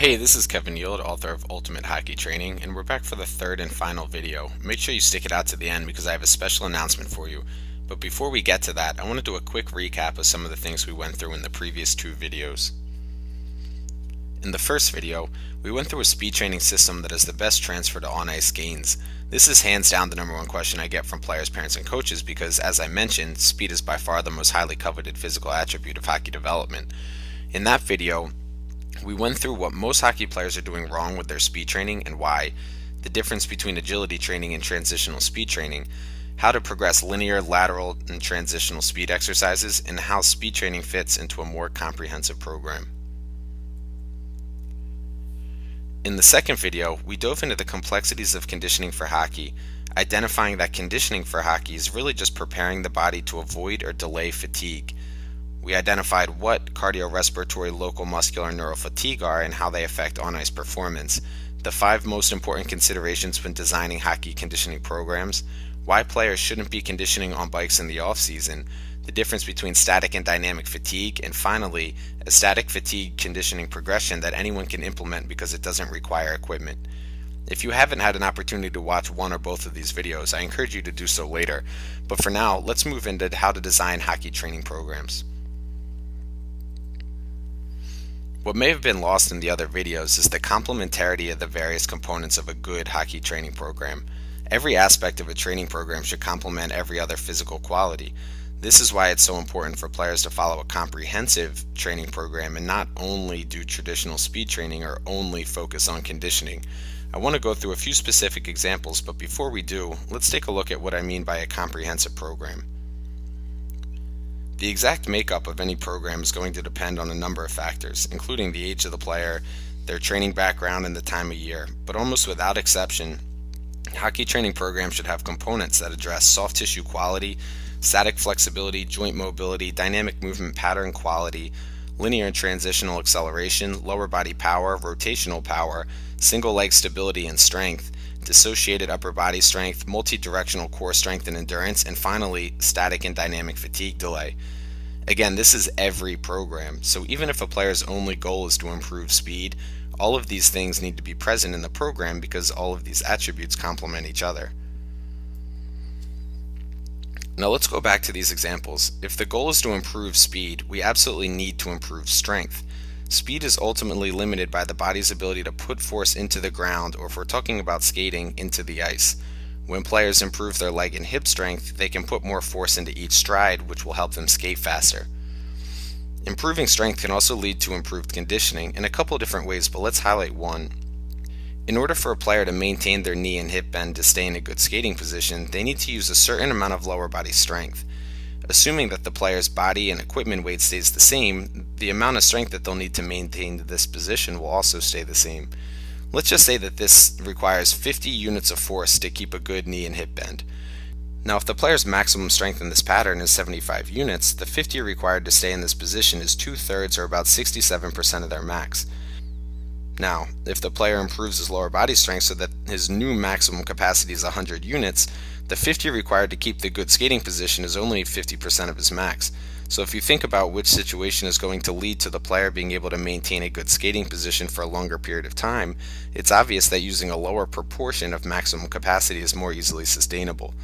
Hey, this is Kevin Neeld, author of Ultimate Hockey Training, and we're back for the third and final video. Make sure you stick it out to the end because I have a special announcement for you. But before we get to that, I want to do a quick recap of some of the things we went through in the previous two videos. In the first video, we went through a speed training system that is the best transfer to on-ice gains. This is hands down the number one question I get from players, parents, and coaches because, as I mentioned, speed is by far the most highly coveted physical attribute of hockey development. In that video, we went through what most hockey players are doing wrong with their speed training and why, the difference between agility training and transitional speed training, how to progress linear, lateral, and transitional speed exercises, and how speed training fits into a more comprehensive program. In the second video, we dove into the complexities of conditioning for hockey, identifying that conditioning for hockey is really just preparing the body to avoid or delay fatigue. We identified what cardiorespiratory, local muscular, and neural fatigue are and how they affect on-ice performance, the 5 most important considerations when designing hockey conditioning programs, why players shouldn't be conditioning on bikes in the off-season, the difference between static and dynamic fatigue, and finally, a static fatigue conditioning progression that anyone can implement because it doesn't require equipment. If you haven't had an opportunity to watch one or both of these videos, I encourage you to do so later, but for now, let's move into how to design hockey training programs. What may have been lost in the other videos is the complementarity of the various components of a good hockey training program. Every aspect of a training program should complement every other physical quality. This is why it's so important for players to follow a comprehensive training program and not only do traditional speed training or only focus on conditioning. I want to go through a few specific examples, but before we do, let's take a look at what I mean by a comprehensive program. The exact makeup of any program is going to depend on a number of factors, including the age of the player, their training background, and the time of year. But almost without exception, hockey training programs should have components that address soft tissue quality, static flexibility, joint mobility, dynamic movement pattern quality, linear and transitional acceleration, lower body power, rotational power, single leg stability and strength, dissociated upper body strength, multi-directional core strength and endurance, and finally, static and dynamic fatigue delay. Again, this is every program, so even if a player's only goal is to improve speed, all of these things need to be present in the program because all of these attributes complement each other. Now let's go back to these examples. If the goal is to improve speed, we absolutely need to improve strength. Speed is ultimately limited by the body's ability to put force into the ground, or if we're talking about skating, into the ice. When players improve their leg and hip strength, they can put more force into each stride, which will help them skate faster. Improving strength can also lead to improved conditioning in a couple different ways, but let's highlight one. In order for a player to maintain their knee and hip bend to stay in a good skating position, they need to use a certain amount of lower body strength. Assuming that the player's body and equipment weight stays the same, the amount of strength that they'll need to maintain this position will also stay the same. Let's just say that this requires 50 units of force to keep a good knee and hip bend. Now, if the player's maximum strength in this pattern is 75 units, the 50 required to stay in this position is 2/3 or about 67% of their max. Now, if the player improves his lower body strength so that his new maximum capacity is 100 units, the 50 required to keep the good skating position is only 50% of his max. So if you think about which situation is going to lead to the player being able to maintain a good skating position for a longer period of time, it's obvious that using a lower proportion of maximum capacity is more easily sustainable.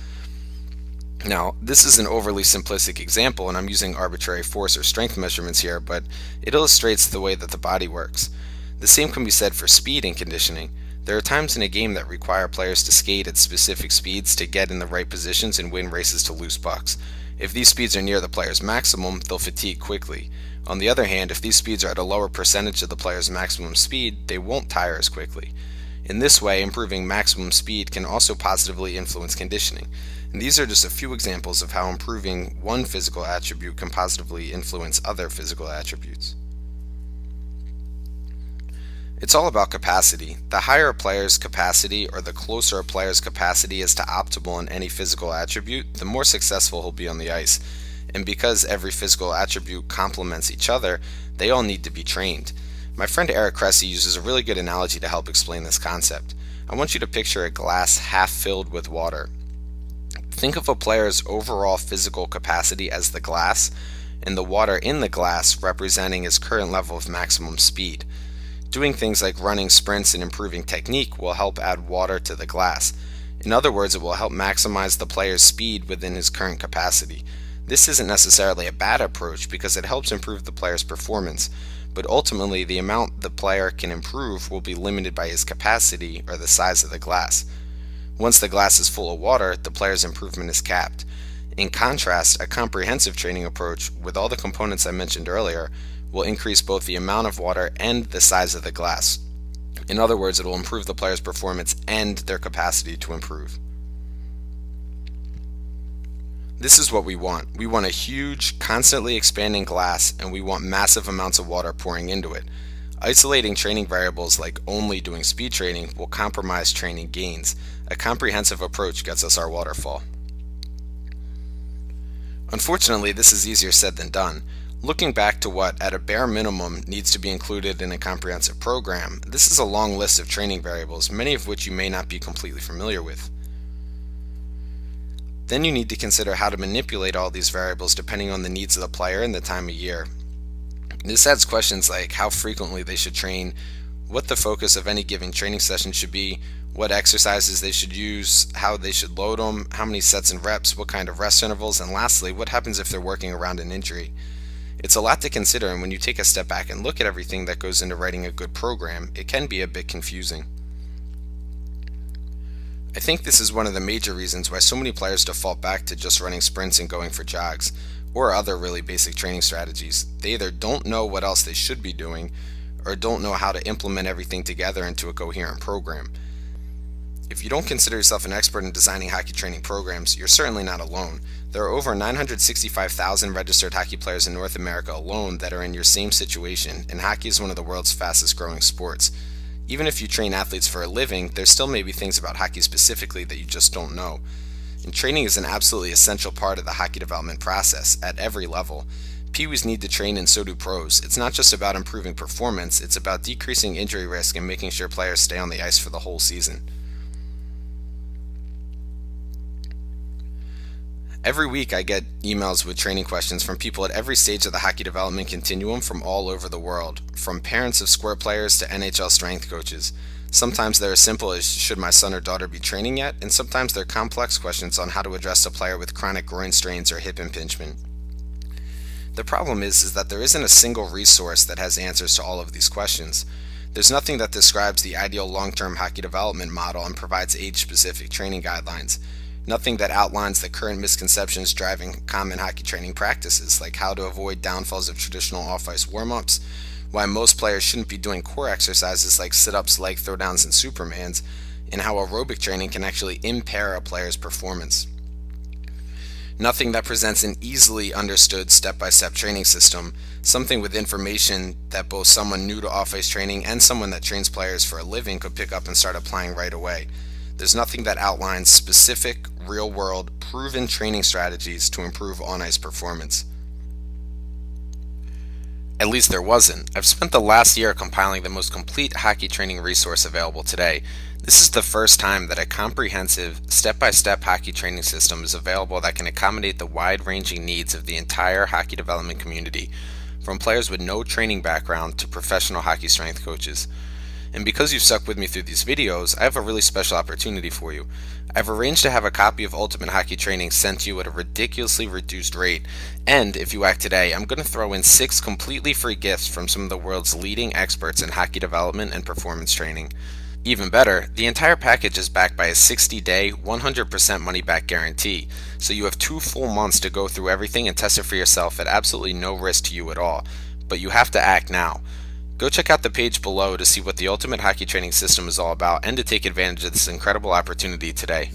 Now, this is an overly simplistic example, and I'm using arbitrary force or strength measurements here, but it illustrates the way that the body works. The same can be said for speed and conditioning. There are times in a game that require players to skate at specific speeds to get in the right positions and win races to loose pucks. If these speeds are near the player's maximum, they'll fatigue quickly. On the other hand, if these speeds are at a lower percentage of the player's maximum speed, they won't tire as quickly. In this way, improving maximum speed can also positively influence conditioning. And these are just a few examples of how improving one physical attribute can positively influence other physical attributes. It's all about capacity. The higher a player's capacity or the closer a player's capacity is to optimal in any physical attribute, the more successful he'll be on the ice. And because every physical attribute complements each other, they all need to be trained. My friend Eric Cressy uses a really good analogy to help explain this concept. I want you to picture a glass half filled with water. Think of a player's overall physical capacity as the glass, and the water in the glass representing his current level of maximum speed. Doing things like running sprints and improving technique will help add water to the glass. In other words, it will help maximize the player's speed within his current capacity. This isn't necessarily a bad approach because it helps improve the player's performance, but ultimately the amount the player can improve will be limited by his capacity or the size of the glass. Once the glass is full of water, the player's improvement is capped. In contrast, a comprehensive training approach with all the components I mentioned earlier will increase both the amount of water and the size of the glass. In other words, it will improve the player's performance and their capacity to improve. This is what we want. We want a huge, constantly expanding glass, and we want massive amounts of water pouring into it. Isolating training variables like only doing speed training will compromise training gains. A comprehensive approach gets us our waterfall. Unfortunately, this is easier said than done. Looking back to what, at a bare minimum, needs to be included in a comprehensive program, this is a long list of training variables, many of which you may not be completely familiar with. Then you need to consider how to manipulate all these variables depending on the needs of the player and the time of year. This adds questions like how frequently they should train, what the focus of any given training session should be, what exercises they should use, how they should load them, how many sets and reps, what kind of rest intervals, and lastly, what happens if they're working around an injury. It's a lot to consider, and when you take a step back and look at everything that goes into writing a good program, it can be a bit confusing. I think this is one of the major reasons why so many players default back to just running sprints and going for jogs, or other really basic training strategies. They either don't know what else they should be doing, or don't know how to implement everything together into a coherent program. If you don't consider yourself an expert in designing hockey training programs, you're certainly not alone. There are over 965,000 registered hockey players in North America alone that are in your same situation, and hockey is one of the world's fastest growing sports. Even if you train athletes for a living, there still may be things about hockey specifically that you just don't know. And training is an absolutely essential part of the hockey development process at every level. Pee-wees need to train and so do pros. It's not just about improving performance, it's about decreasing injury risk and making sure players stay on the ice for the whole season. Every week I get emails with training questions from people at every stage of the hockey development continuum from all over the world, from parents of squirt players to NHL strength coaches. Sometimes they're as simple as should my son or daughter be training yet, and sometimes they're complex questions on how to address a player with chronic groin strains or hip impingement. The problem is that there isn't a single resource that has answers to all of these questions. There's nothing that describes the ideal long-term hockey development model and provides age-specific training guidelines. Nothing that outlines the current misconceptions driving common hockey training practices, like how to avoid downfalls of traditional off-ice warm-ups, why most players shouldn't be doing core exercises like sit-ups, leg throwdowns, and supermans, and how aerobic training can actually impair a player's performance. Nothing that presents an easily understood step-by-step training system, something with information that both someone new to off-ice training and someone that trains players for a living could pick up and start applying right away. There's nothing that outlines specific, real-world, proven training strategies to improve on-ice performance. At least there wasn't. I've spent the last year compiling the most complete hockey training resource available today. This is the first time that a comprehensive, step-by-step hockey training system is available that can accommodate the wide-ranging needs of the entire hockey development community, from players with no training background to professional hockey strength coaches. And because you've stuck with me through these videos, I have a really special opportunity for you. I've arranged to have a copy of Ultimate Hockey Training sent to you at a ridiculously reduced rate, and if you act today, I'm going to throw in 6 completely free gifts from some of the world's leading experts in hockey development and performance training. Even better, the entire package is backed by a 60-day, 100% money-back guarantee, so you have 2 full months to go through everything and test it for yourself at absolutely no risk to you at all. But you have to act now. Go check out the page below to see what the Ultimate Hockey Training System is all about and to take advantage of this incredible opportunity today.